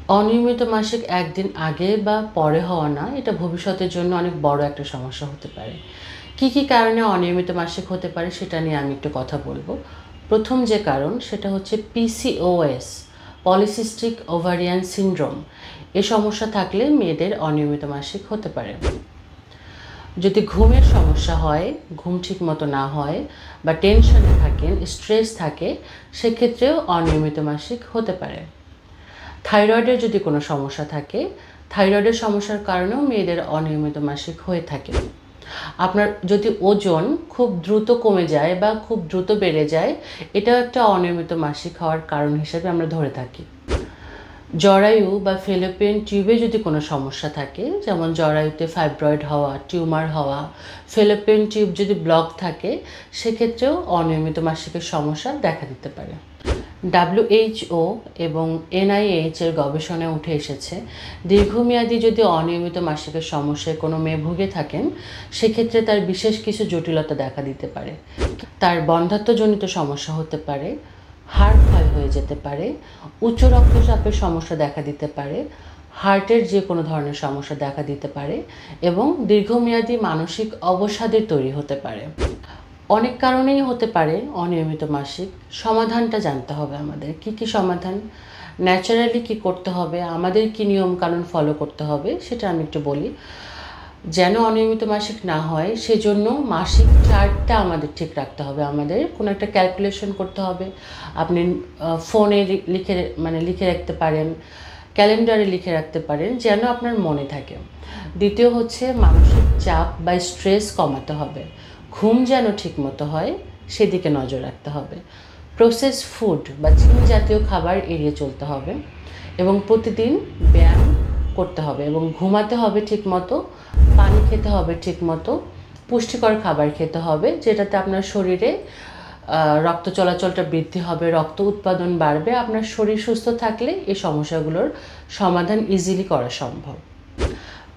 অনিয়মিত মাসিক একদিন আগে বা পরে হওয়া না, এটা ভবিষ্যতের জন্য অনেক বড় একটা সমস্যা হতে পারে। কি কি কারণে অনিয়মিত মাসিক হতে পারে সেটা নিয়ে আমি একটু কথা বলবো। প্রথম যে কারণ সেটা হচ্ছে পিসিওএস, পলিসিস্টিক ওভারিয়ান সিনড্রোম। এ সমস্যা থাকলে মেয়েদের অনিয়মিত মাসিক হতে পারে। যদি ঘুমের সমস্যা হয়, ঘুম ঠিক মতো না হয় বা টেনশনে থাকেন, স্ট্রেস থাকে, সেক্ষেত্রেও অনিয়মিত মাসিক হতে পারে। থাইরয়েডের যদি কোনো সমস্যা থাকে, থাইরয়েডের সমস্যার কারণেও মেয়েদের অনিয়মিত মাসিক হয়ে থাকে। আপনার যদি ওজন খুব দ্রুত কমে যায় বা খুব দ্রুত বেড়ে যায়, এটাও একটা অনিয়মিত মাসিক হওয়ার কারণ হিসেবে আমরা ধরে থাকি। জরায়ু বা ফেলোপিয়ান টিউবে যদি কোনো সমস্যা থাকে, যেমন জরায়ুতে ফাইব্রয়েড হওয়া, টিউমার হওয়া, ফেলোপিয়ান টিউব যদি ব্লক থাকে, সেক্ষেত্রেও অনিয়মিত মাসিকের সমস্যা দেখা দিতে পারে। WHO এবং NIH এর গবেষণায় উঠে এসেছে, দীর্ঘমেয়াদী যদি অনিয়মিত মাসিকের সমস্যায় কোনো মেয়ে ভুগে থাকেন, সেক্ষেত্রে তার বিশেষ কিছু জটিলতা দেখা দিতে পারে। তার বন্ধ্যাত্বজনিত সমস্যা হতে পারে, হাড় ক্ষয় হয়ে যেতে পারে, উচ্চ রক্তচাপের সমস্যা দেখা দিতে পারে, হার্টের যে কোনো ধরনের সমস্যা দেখা দিতে পারে এবং দীর্ঘমেয়াদী মানসিক অবসাদের তৈরি হতে পারে। অনেক কারণেই হতে পারে অনিয়মিত মাসিক। সমাধানটা জানতে হবে আমাদের। কি কি সমাধান? ন্যাচারালি কি করতে হবে, আমাদের কি নিয়মকানুন ফলো করতে হবে সেটা আমি একটু বলি। যেন অনিয়মিত মাসিক না হয় সেজন্য মাসিক চার্টটা আমাদের ঠিক রাখতে হবে। আমাদের কোনো একটা ক্যালকুলেশন করতে হবে। আপনি ফোনে লিখে রাখতে পারেন, ক্যালেন্ডারে লিখে রাখতে পারেন, যেন আপনার মনে থাকে। দ্বিতীয় হচ্ছে মানসিক চাপ বা স্ট্রেস কমাতে হবে। ঘুম যেন ঠিকমতো হয় সেদিকে নজর রাখতে হবে। প্রসেস ফুড বা চিনি জাতীয় খাবার এড়িয়ে চলতে হবে এবং প্রতিদিন ব্যায়াম করতে হবে এবং ঘুমাতে হবে ঠিকমতো, পানি খেতে হবে ঠিকমতো, পুষ্টিকর খাবার খেতে হবে, যেটাতে আপনার শরীরে রক্ত চলাচলটা বৃদ্ধি হবে, রক্ত উৎপাদন বাড়বে। আপনার শরীর সুস্থ থাকলে এই সমস্যাগুলোর সমাধান ইজিলি করা সম্ভব।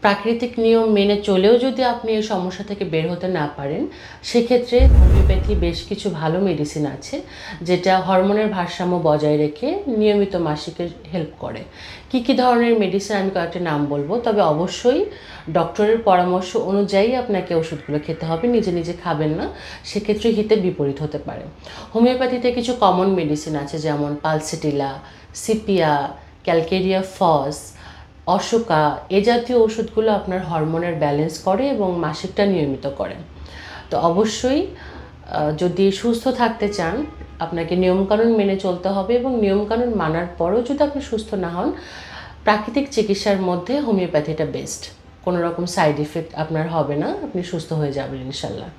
প্রাকৃতিক নিয়ম মেনে চলেও যদি আপনি এই সমস্যা থেকে বের হতে না পারেন, সেক্ষেত্রে হোমিওপ্যাথি বেশ কিছু ভালো মেডিসিন আছে, যেটা হরমোনের ভারসাম্য বজায় রেখে নিয়মিত মাসিকের হেল্প করে। কি কি ধরনের মেডিসিন আমি কয়েকটা নাম বলবো, তবে অবশ্যই ডক্টরের পরামর্শ অনুযায়ী আপনাকে ওষুধগুলো খেতে হবে, নিজে নিজে খাবেন না, সেক্ষেত্রে হিতে বিপরীত হতে পারে। হোমিওপ্যাথিতে কিছু কমন মেডিসিন আছে, যেমন pulsatilla, sepia, calcarea phos, Ashoka. এ জাতীয় ওষুধগুলো আপনার হরমোনের ব্যালেন্স করে এবং মাসিকটা নিয়মিত করে। তো অবশ্যই যদি সুস্থ থাকতে চান, আপনাকে নিয়মকানুন মেনে চলতে হবে এবং নিয়মকানুন মানার পরেও যদি আপনি সুস্থ না হন, প্রাকৃতিক চিকিৎসার মধ্যে হোমিওপ্যাথিটা বেস্ট। কোনো রকম সাইড ইফেক্ট আপনার হবে না, আপনি সুস্থ হয়ে যাবেন ইনশাল্লাহ।